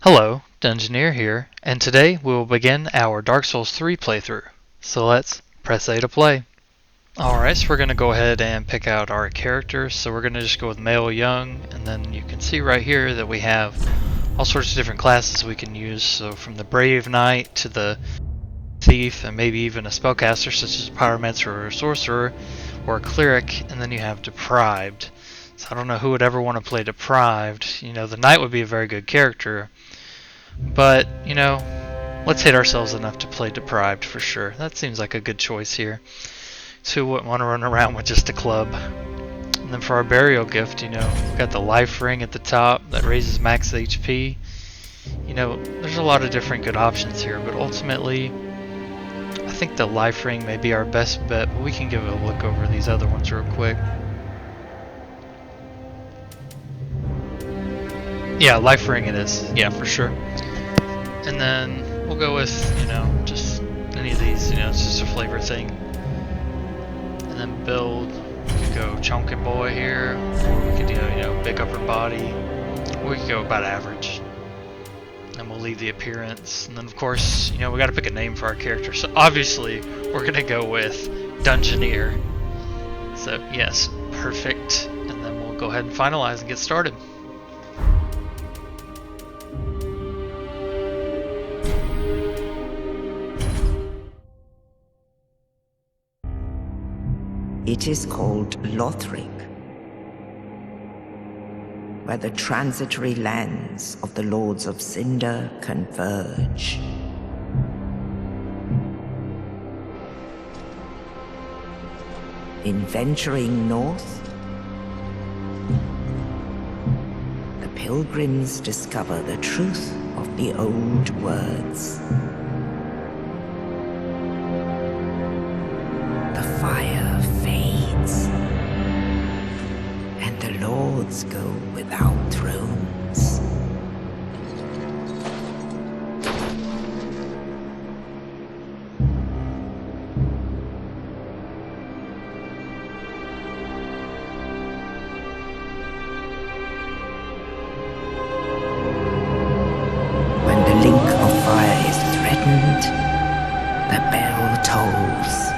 Hello, Dungeoneer here, and today we will begin our Dark Souls 3 playthrough. So let's press A to play. Alright, so we're going to go ahead and pick out our characters. So we're going to just go with male young, and then you can see right here that we have all sorts of different classes we can use. So from the Brave Knight to the Thief, and maybe even a spellcaster such as a Pyromancer or a Sorcerer, or a Cleric, and then you have Deprived. So I don't know who would ever want to play Deprived. The Knight would be a very good character. But, let's hate ourselves enough to play Deprived for sure. That seems like a good choice here. So who wouldn't want to run around with just a club? And then for our burial gift, we've got the life ring at the top that raises max HP. There's a lot of different good options here, but ultimately, I think the life ring may be our best bet, but we can give a look over these other ones real quick. Yeah, life ring it is. Yeah, for sure. And then we'll go with, just any of these, it's just a flavor thing. And then build, we could go chunky boy here, or we could do, big upper body. Or we could go about average. And we'll leave the appearance. And then of course, we gotta pick a name for our character. So obviously, we're gonna go with Dungeoneer. So yes, perfect. And then we'll go ahead and finalize and get started. It is called Lothric, where the transitory lands of the Lords of Cinder converge. In venturing north, the pilgrims discover the truth of the old words. The fire fades, and the lords go without thrones. When the link of fire is threatened, the bell tolls,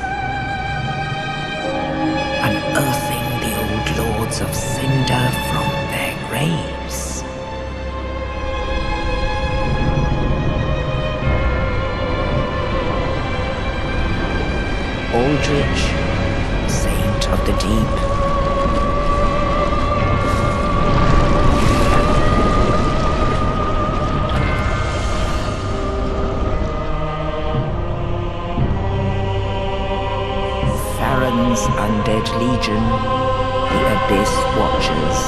unearthing the old Lords of Cinder from their graves. Aldrich, Saint of the Deep. Farron's Undead Legion, the Abyss Watchers.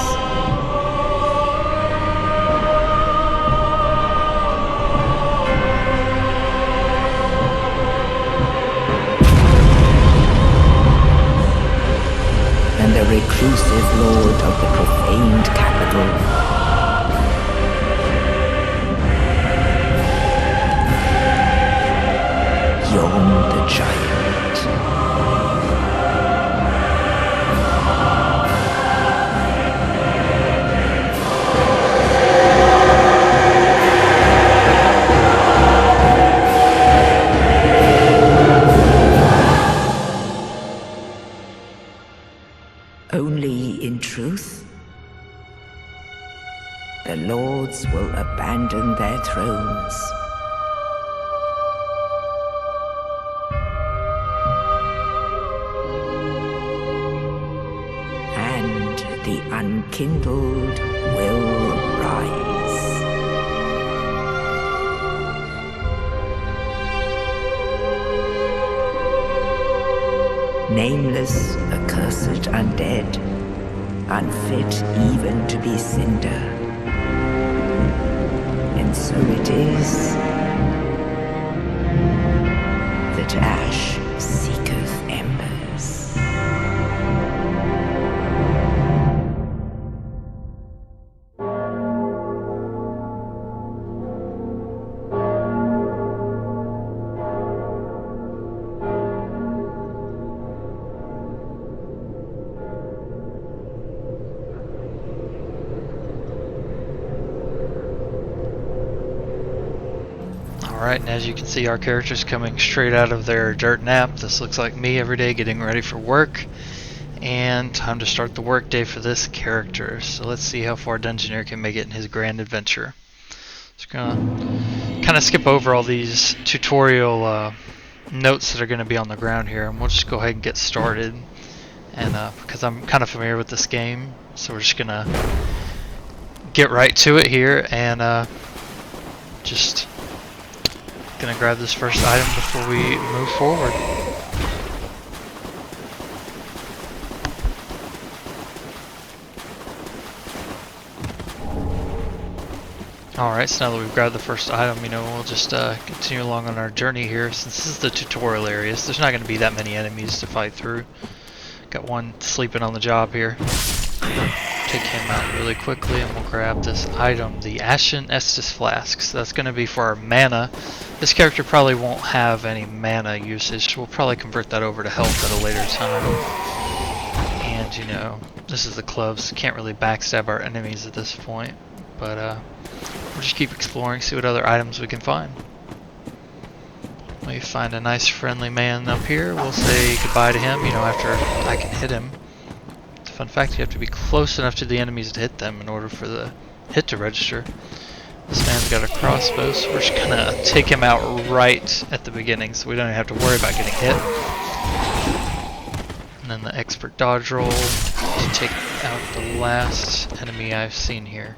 And the reclusive lord of the profaned capital. Yon the Giant. Only in truth, the lords will abandon their thrones. And the unkindled will rise. Nameless, accursed undead, unfit even to be cinder. And so it is that ash seeketh embers. Alright, and as you can see, our character's coming straight out of their dirt nap. This looks like me every day getting ready for work. And time to start the work day for this character. So let's see how far Dungeoneer can make it in his grand adventure. Just gonna kind of skip over all these tutorial notes that are going to be on the ground here, and we'll just go ahead and get started. And because I'm kind of familiar with this game, so we're just gonna get right to it here, and just gonna grab this first item before we move forward. Alright, so now that we've grabbed the first item, we'll just continue along on our journey here. Since this is the tutorial area, so there's not going to be that many enemies to fight through. Got one sleeping on the job here. Take him out really quickly, and we'll grab this item, the Ashen Estus Flask. So that's going to be for our mana. This character probably won't have any mana usage, so we'll probably convert that over to health at a later time. And, this is the clubs. Can't really backstab our enemies at this point, but we'll just keep exploring, see what other items we can find. We find a nice friendly man up here. We'll say goodbye to him, after I can hit him. It's a fun fact, you have to be close enough to the enemies to hit them in order for the hit to register. This man's got a crossbow, so we're just gonna take him out right at the beginning so we don't even have to worry about getting hit. And then the expert dodge roll to take out the last enemy I've seen here.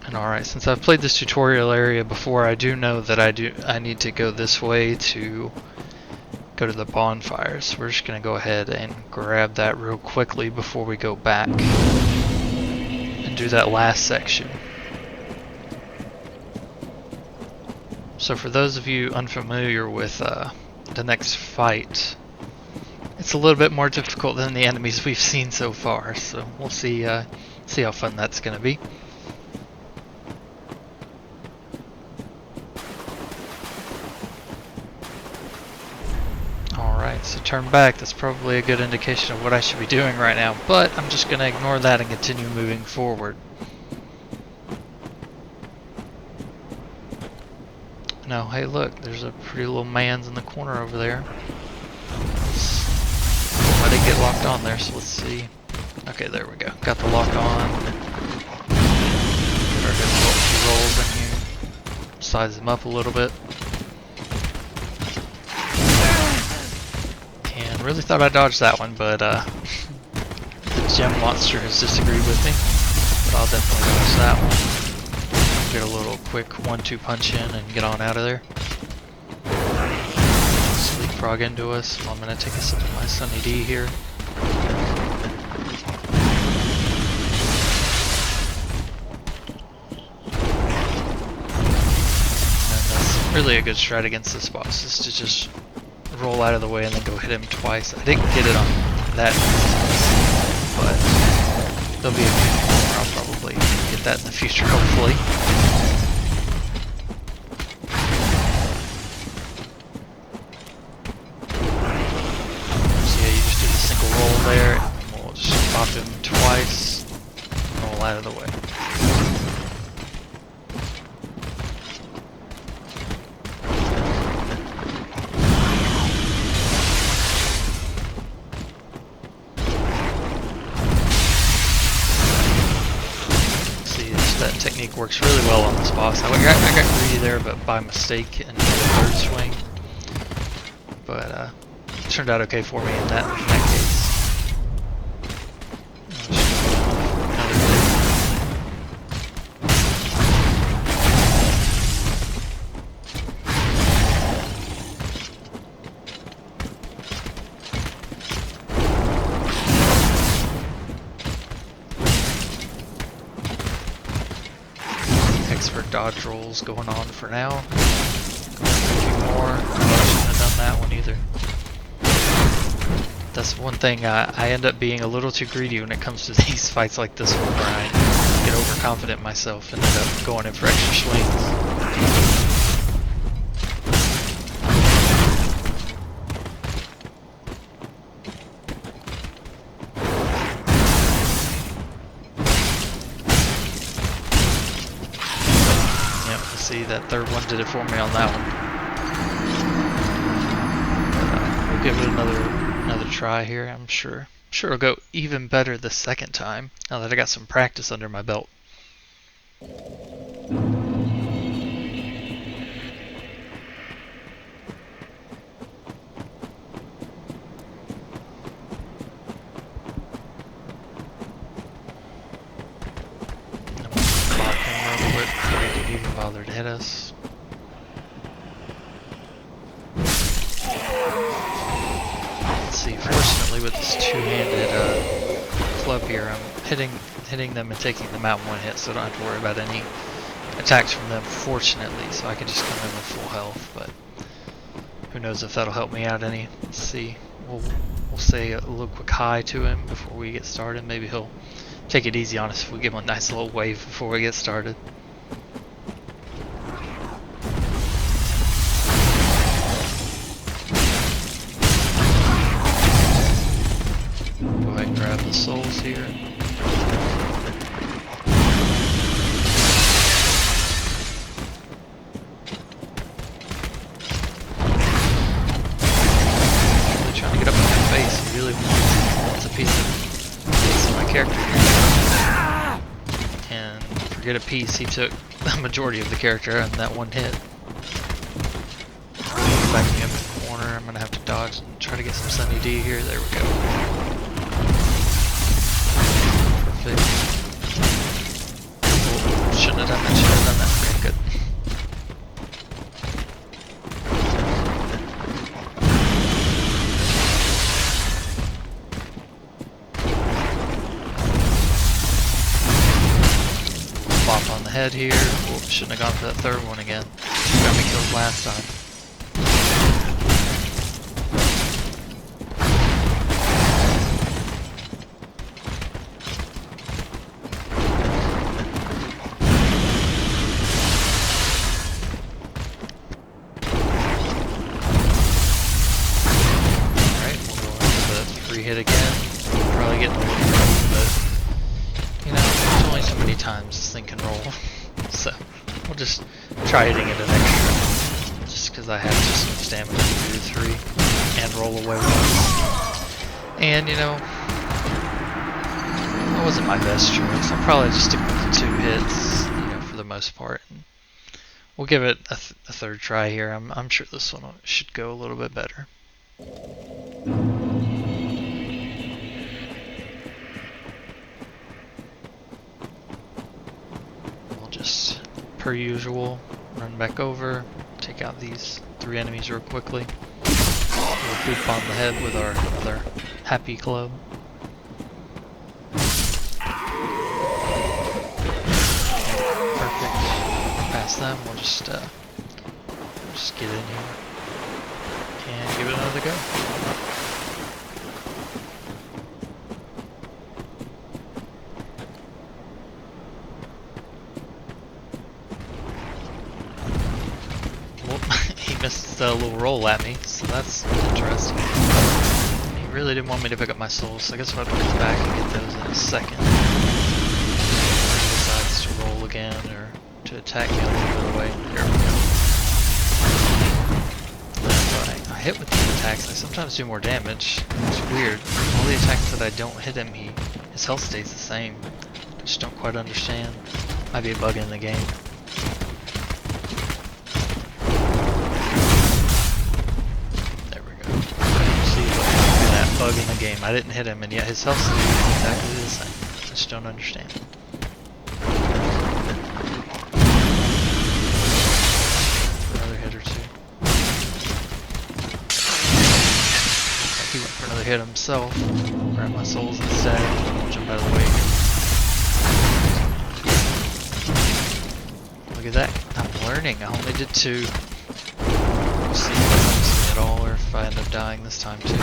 And alright, since I've played this tutorial area before, I do know that I need to go this way to go to the bonfires. So we're just going to go ahead and grab that real quickly before we go back and do that last section. So for those of you unfamiliar with the next fight, it's a little bit more difficult than the enemies we've seen so far, so we'll see how fun that's going to be. Alright, so turn back. That's probably a good indication of what I should be doing right now, but I'm just going to ignore that and continue moving forward. No, hey look, there's a pretty little man's in the corner over there. I didn't get locked on there, so let's see. Okay, there we go. Got the lock on. Get our good rolls in here. Size them up a little bit. And really thought I dodged that one, but the gem monster has disagreed with me. But I'll definitely dodge that one. Get a little quick 1-2 punch in and get on out of there. Sleep frog into us. So I'm going to take a sip of my Sunny D here. And that's really a good strat against this boss, is to just roll out of the way and then go hit him twice. I didn't get it on that instance, but there'll be a few more. I'll probably get that in the future, hopefully. So yeah, you just do the single roll there, and we'll just pop him twice, and roll out of the way. That technique works really well on this boss. I got greedy there, but by mistake in the third swing. But it turned out okay for me in that case. Expert dodge rolls going on for now. A few more. I shouldn't have done that one either. That's one thing, I end up being a little too greedy when it comes to these fights like this one, where I get overconfident myself and end up going in for extra swings. See, that third one did it for me on that one. But, we'll give it another try here. I'm sure it'll go even better the second time, now that I got some practice under my belt. Before he could even bother to hit us. Let's see, fortunately with this two-handed club here, I'm hitting them and taking them out in one hit, so I don't have to worry about any attacks from them, fortunately, so I can just come in with full health, but who knows if that'll help me out any. Let's see, we'll say a little quick hi to him before we get started. Maybe he'll take it easy on us if we give him a nice little wave before we get started. Go ahead and grab the souls here. Really trying to get up in my face. He really wants a piece of my character here. And forget a piece, he took the majority of the character on that one hit. Backing up in the corner, I'm gonna have to dodge and try to get some Sunny D here. There we go. Perfect. Oh, shouldn't have done that, Okay, good. Bop on the head here. Oh, shouldn't have gone for that third one again. Got me killed last time. Hit again, probably getting a little rough, but you know, there's only so many times this thing can roll, so we'll just try hitting it an extra, just because I have just enough stamina to do 3 and roll away once. And you know, that wasn't my best choice. I'll probably just stick with the 2 hits, you know, for the most part. And we'll give it a third try here. I'm sure this one should go a little bit better. Just, per usual, run back over, take out these 3 enemies real quickly. We'll boop on the head with our other happy club. Perfect. Past them, we'll just get in here and give it another go. Missed a little roll at me, so that's interesting. He really didn't want me to pick up my souls, so I guess I'll have to come back and get those in a second. If he decides to roll again or to attack me a little bit away. There we go. I hit with these attacks, I sometimes do more damage. It's weird. All the attacks that I don't hit him, his health stays the same. I just don't quite understand. Might be a bug in the game. Bug in the game. I didn't hit him, and yet his health is exactly the same. I just don't understand. Another hit or 2. He went for another hit himself. Grab my souls instead. Jump out of the way. Look at that. I'm learning. I only did 2. We'll see if that helps me at all, or if I end up dying this time too.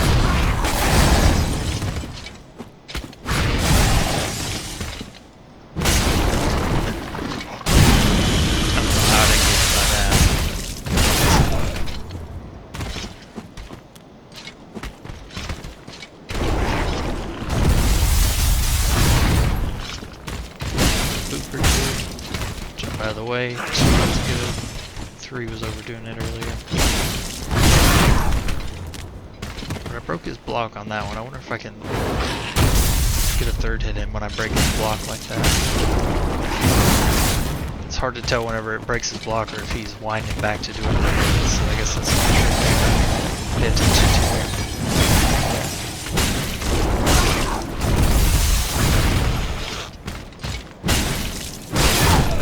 Out of the way, that's good. 3 was overdoing it earlier. But I broke his block on that one. I wonder if I can get a third hit in when I break his block like that. It's hard to tell whenever it breaks his block or if he's winding back to do it. So I guess that's something to pay attention to there.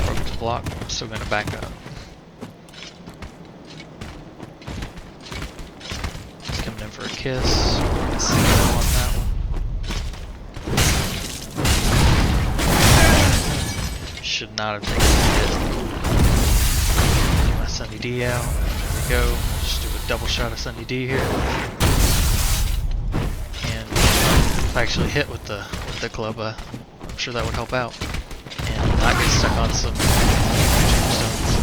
Broke his block. I'm still going to back up. He's coming in for a kiss. We're going to see him on that one. Should not have taken the hit. Get my Sunny D out. There we go. Just do a double shot of Sunny D here. And if I actually hit with the club, I'm sure that would help out. And not get stuck on some tombstones.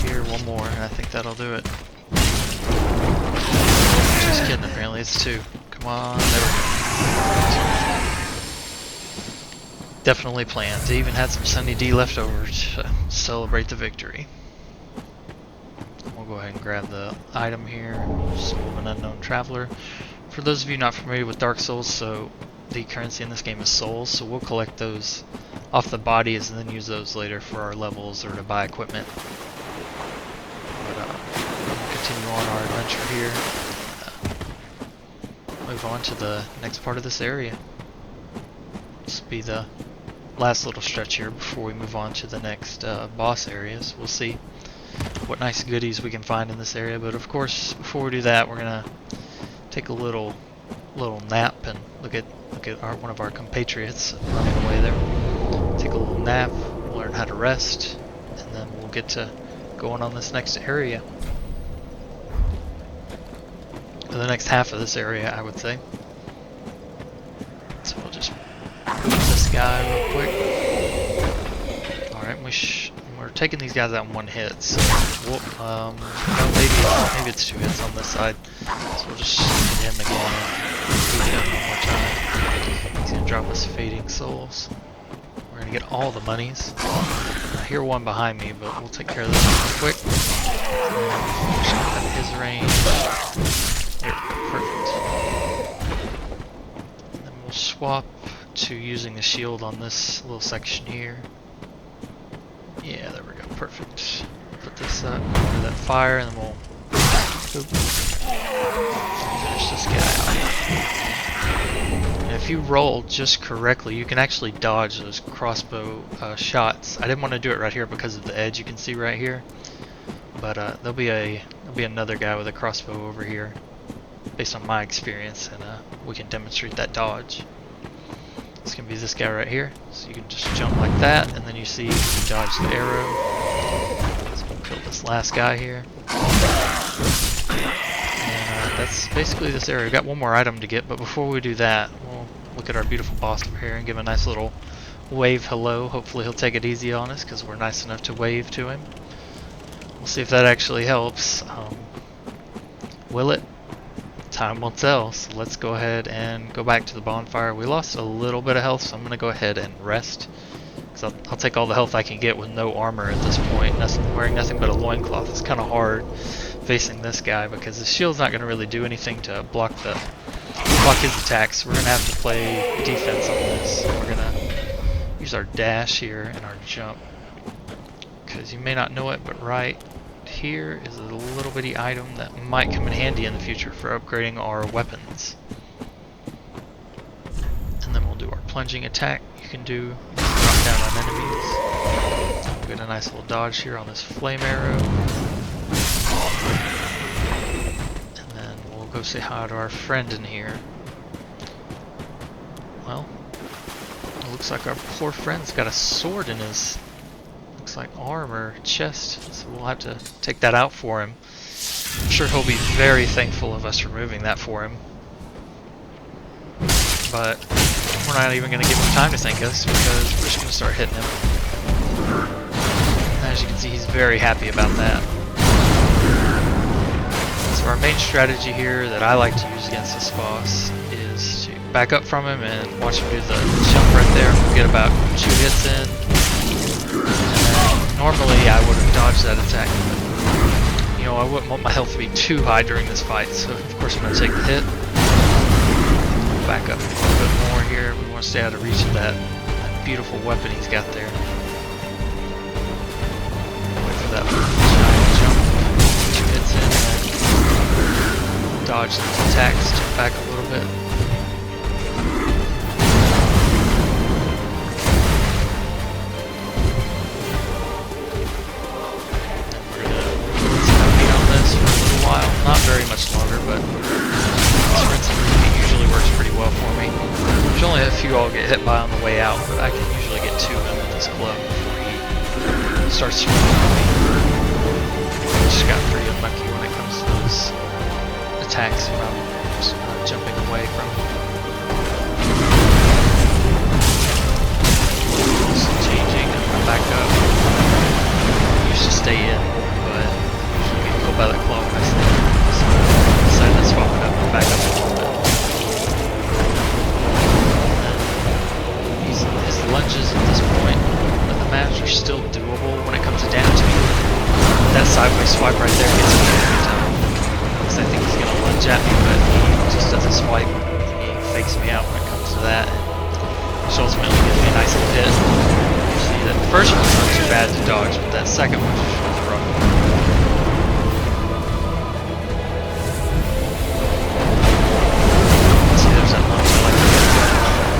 Here, one more, and I think that'll do it. Just kidding, apparently it's 2. Come on, there we go. Definitely planned. They even had some Sunny D left over to celebrate the victory. We'll go ahead and grab the item here. Soul of an Unknown Traveler. For those of you not familiar with Dark Souls, so the currency in this game is souls, so we'll collect those off the bodies and then use those later for our levels or to buy equipment. But we'll continue on our adventure here. Move on to the next part of this area. This will be the last little stretch here before we move on to the next boss areas. We'll see what nice goodies we can find in this area, but of course before we do that we're gonna take a little nap and look at one of our compatriots running away there. Take a little nap, learn how to rest, and then we'll get to going on this next area. Or the next half of this area, I would say. So we'll just this guy real quick. Alright, we're taking these guys out in one hit, so we'll, no, maybe it's 2 hits on this side. So we'll just hit him again and beat him one more time. He's gonna drop us Fading Souls. We're gonna get all the monies. I hear one behind me, but we'll take care of this one real quick. Just out of his range. There, perfect. And then we'll swap to using the shield on this little section here. Yeah, there we go, perfect. Put this up under that fire and then we'll finish this guy out. And if you roll just correctly, you can actually dodge those crossbow shots. I didn't want to do it right here because of the edge you can see right here, but there'll be another guy with a crossbow over here based on my experience, and we can demonstrate that dodge. It's going to be this guy right here, so you can just jump like that, and then you see you dodge the arrow. So we'll kill this last guy here. And that's basically this area. We've got one more item to get, but before we do that, we'll look at our beautiful boss over here and give a nice little wave hello. Hopefully he'll take it easy on us, because we're nice enough to wave to him. We'll see if that actually helps. Will it? Time will tell, so let's go ahead and go back to the bonfire. We lost a little bit of health, so I'm going to go ahead and rest, because I'll take all the health I can get with no armor at this point. Wearing nothing but a loincloth is kind of hard facing this guy, because the shield's not going to really do anything to block his attacks. We're going to have to play defense on this. We're going to use our dash here and our jump, because you may not know it, but right here is a little bitty item that might come in handy in the future for upgrading our weapons. And then we'll do our plunging attack. You can drop down on enemies. We'll get a nice little dodge here on this flame arrow. And then we'll go say hi to our friend in here. Well, it looks like our poor friend's got a sword in his like arm or chest, so we'll have to take that out for him. I'm sure he'll be very thankful of us removing that for him, but we're not even going to give him time to thank us, because we're just going to start hitting him. And as you can see, he's very happy about that. So our main strategy here that I like to use against this boss is to back up from him and watch him do the jump right there. We'll get about 2 hits in. Normally I would have dodged that attack, but you know, I wouldn't want my health to be too high during this fight, so of course I'm going to take the hit. Back up a little bit more here. We want to stay out of reach of that beautiful weapon he's got there. Wait for that giant jump. 2 hits in, and dodge those attacks, jump back a little bit. Not very much longer, but rinse and repeat usually works pretty well for me. There's only a few I'll get hit by on the way out, but I can usually get to him with this club before he starts swinging at me. Just got pretty unlucky when it comes to those attacks when I'm just jumping away from him. Just changing and come back up. I used to stay in, but usually get killed by that claw when I stay in. Decided to swap it up and back up a little bit. His lunges at this point of the match are still doable when it comes down to me. That sideways swipe right there gets me every time. Because I think he's going to lunge at me, but he just does a swipe. He fakes me out when it comes to that. Which ultimately gives me a nice little hit. You see that the first one's not too bad to dodge, but that second one was a rough one.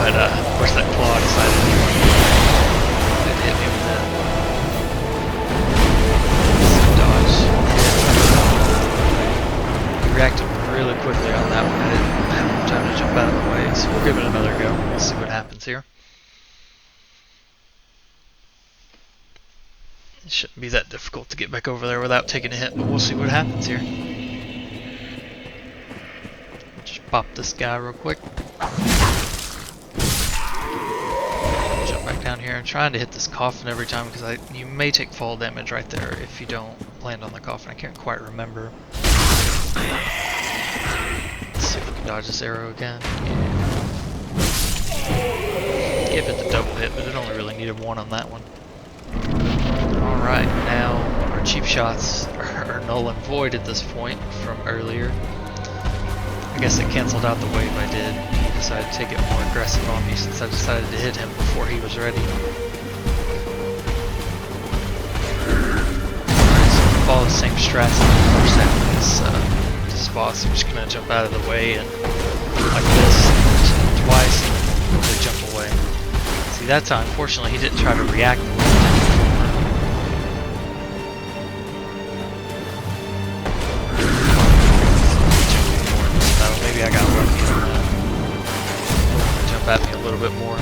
But of course that claw decided to hit me with that. Dodge. He reacted really quickly on that one. I didn't have enough time to jump out of the way, so we'll give it another go. We'll see what happens here. It shouldn't be that difficult to get back over there without taking a hit, but we'll see what happens here. Just pop this guy real quick. Back down here. I'm trying to hit this coffin every time because you may take fall damage right there if you don't land on the coffin. I can't quite remember. Let's see if we can dodge this arrow again. Give it the double hit, but it only really needed 1 on that one. Alright, now our cheap shots are null and void at this point from earlier. I guess it canceled out the wave I did. He decided to take it more aggressive on me since I decided to hit him before he was ready. Alright, so we follow the same strats as the first half of this boss. I'm just going to jump out of the way and like this, twice, and they jump away. See, that time, fortunately, he didn't try to react the way he did before. Maybe I got lucky on that. Jump at me a little bit more.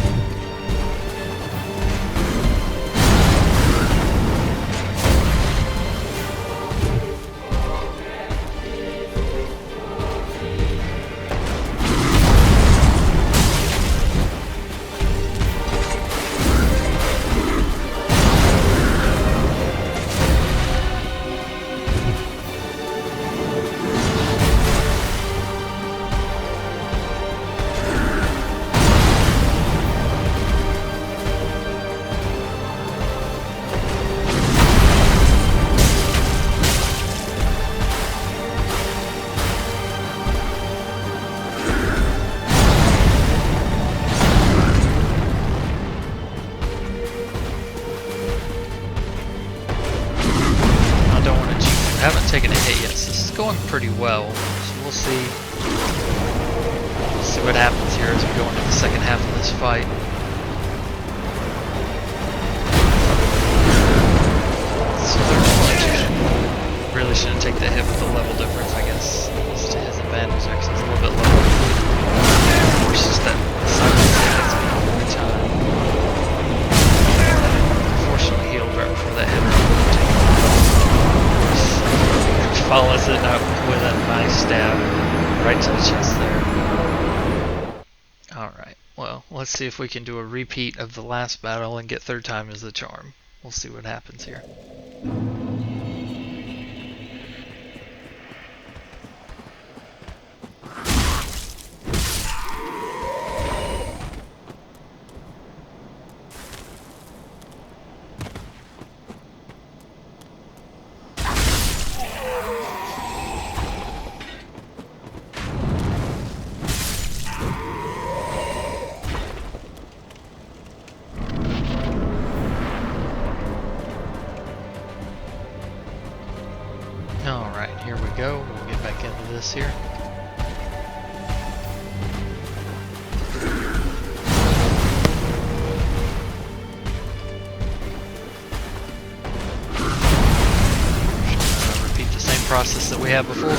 I haven't taken a hit yet, so this is going pretty well. So we'll see. See what happens here as we go into the second half of this fight. So really shouldn't take the hit with the level difference, I guess. It's to his advantage there, because it's a little bit lower. Of course, just that silence hits me every time. Unfortunately healed right before that hit. Follows it up with a nice stab right to the chest there. Alright, well, let's see if we can do a repeat of the last battle and get third time as the charm. We'll see what happens here. this here. Repeat the same process that we had before.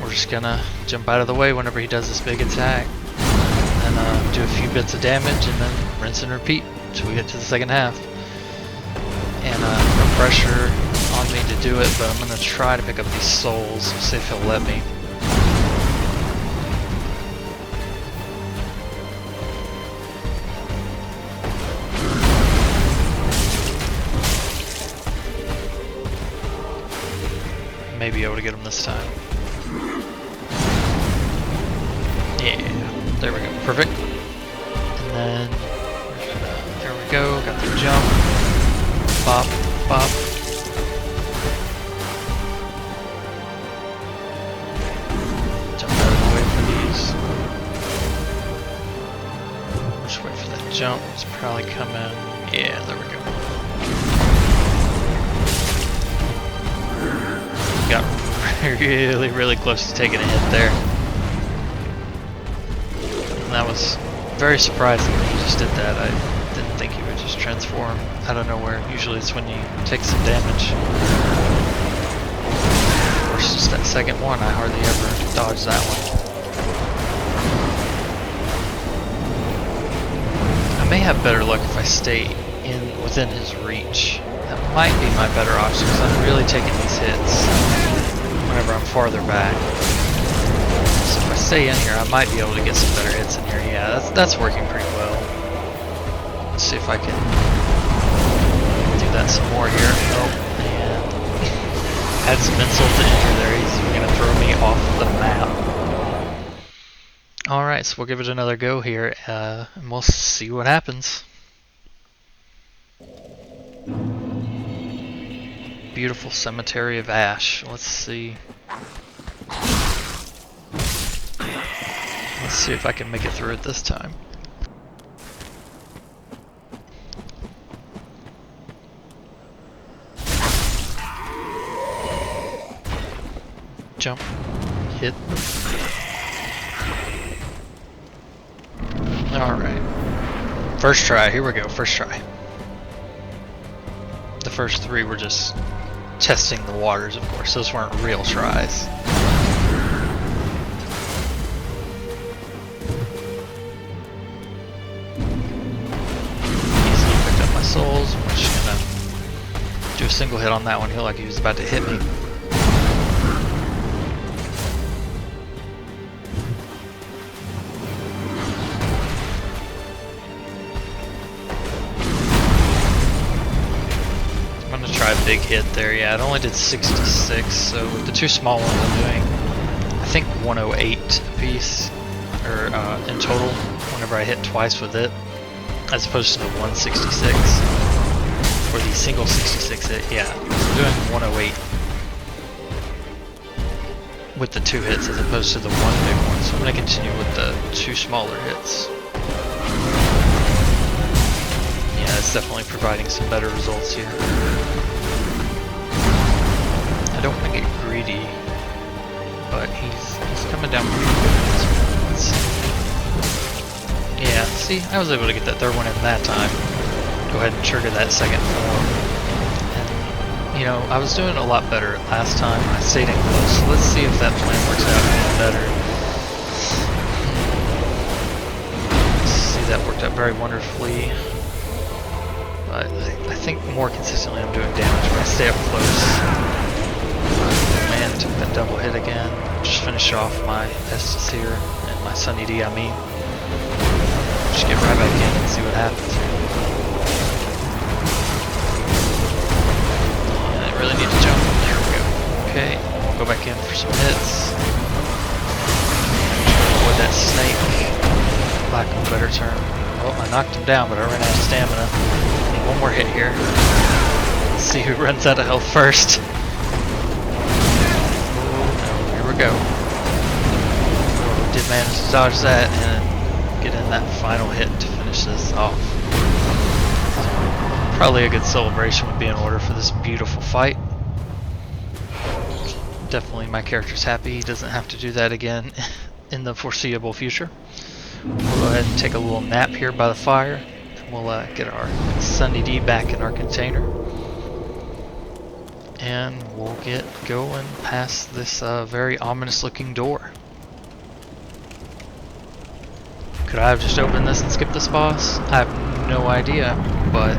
We're just gonna jump out of the way whenever he does this big attack, and do a few bits of damage, and then rinse and repeat until we get to the second half. And no pressure on me to do it, but I'm gonna try to pick up these souls, see if he'll let me. May be able to get him this time. Yeah, there we go, perfect. And then, there we go, got the jump. Bop, bop. Jump out of the way for these. Just wait for that jump, it's probably coming. Yeah, there we go. Got really close to taking a hit there. And that was very surprising that he just did that. I didn't think he would just transform out of nowhere. Usually it's when you take some damage. Of course, just that second one, I hardly ever dodge that one. I may have better luck if I stay within his reach. That might be my better option because I'm really taking these hits whenever I'm farther back. So if I stay in here, I might be able to get some better hits in here. Yeah, that's working pretty well. Let's see if I can do that some more here. Oh, and add some insult to injury there. He's going to throw me off the map. Alright, so we'll give it another go here, and we'll see what happens. Beautiful cemetery of ash. Let's see. Let's see if I can make it through it this time. Jump. Hit. Alright. First try. Here we go. First try. The first three were just testing the waters, of course. Those weren't real tries. Easily picked up my souls. I'm just gonna do a single hit on that one. He looked like he was about to hit me. Try a big hit there. Yeah, it only did 66, so with the two small ones I'm doing, I think 108 apiece, or in total, whenever I hit twice with it, as opposed to the 166, or the single 66 hit. Yeah, I'm doing 108 with the two hits as opposed to the one big one, so I'm going to continue with the two smaller hits. Yeah, it's definitely providing some better results here. I don't want to get greedy, but he's coming down pretty good at this point. Yeah, see, I was able to get that third one in that time. Go ahead and trigger that second form. And, you know, I was doing a lot better last time. I stayed in close, so let's see if that plan works out even better. See, that worked out very wonderfully. But I think more consistently I'm doing damage when I stay up close. Man, took that double hit again. Just finish off my Estes here, and my Sunny D, I mean. Just get right back in and see what happens. And I really need to jump. There we go. Okay, go back in for some hits. Avoid that snake. Lack of a better term. Well, I knocked him down, but I ran out of stamina. Need one more hit here. Let's see who runs out of health first. Go. Did manage to dodge that and get in that final hit to finish this off. Probably a good celebration would be in order for this beautiful fight. definitely my character's happy he doesn't have to do that again in the foreseeable future. We'll go ahead and take a little nap here by the fire, and we'll get our Sunny D back in our container. And we'll get going past this very ominous looking door. Could I have just opened this and skipped this boss? I have no idea, but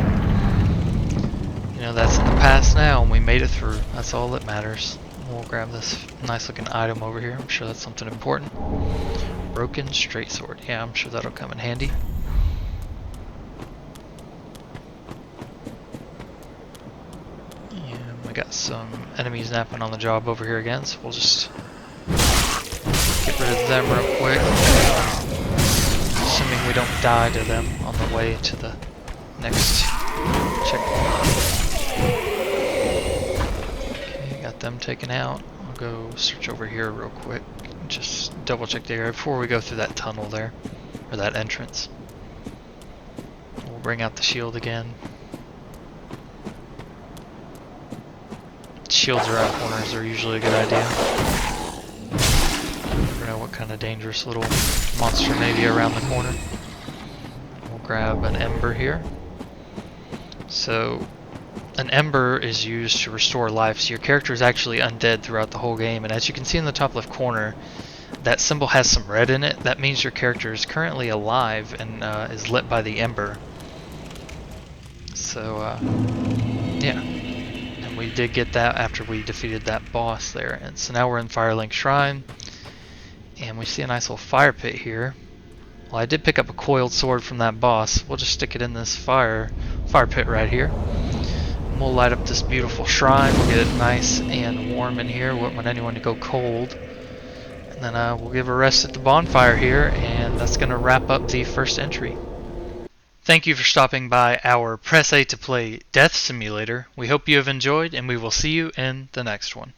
you know, that's in the past now and we made it through. That's all that matters. We'll grab this nice looking item over here. I'm sure that's something important. Broken straight sword. Yeah, I'm sure that'll come in handy. And we got some enemies napping on the job over here again, so we'll just get rid of them real quick. Assuming we don't die to them on the way to the next checkpoint. Okay, got them taken out. I'll go search over here real quick. Just double check the area before we go through that tunnel there, or that entrance. We'll bring out the shield again. Shields around corners are usually a good idea. Never know what kind of dangerous little monster may be around the corner. We'll grab an ember here. So, an ember is used to restore life, so your character is actually undead throughout the whole game, and as you can see in the top left corner, that symbol has some red in it. That means your character is currently alive and is lit by the ember. So, yeah. And we did get that after we defeated that boss there. And so now we're in Firelink Shrine, and we see a nice little fire pit here. Well, I did pick up a coiled sword from that boss. We'll just stick it in this fire pit right here. We'll light up this beautiful shrine. We'll get it nice and warm in here. Wouldn't want anyone to go cold. And then we'll give a rest at the bonfire here, and that's going to wrap up the first entry. Thank you for stopping by our Press A to Play Death Simulator. We hope you have enjoyed, and we will see you in the next one.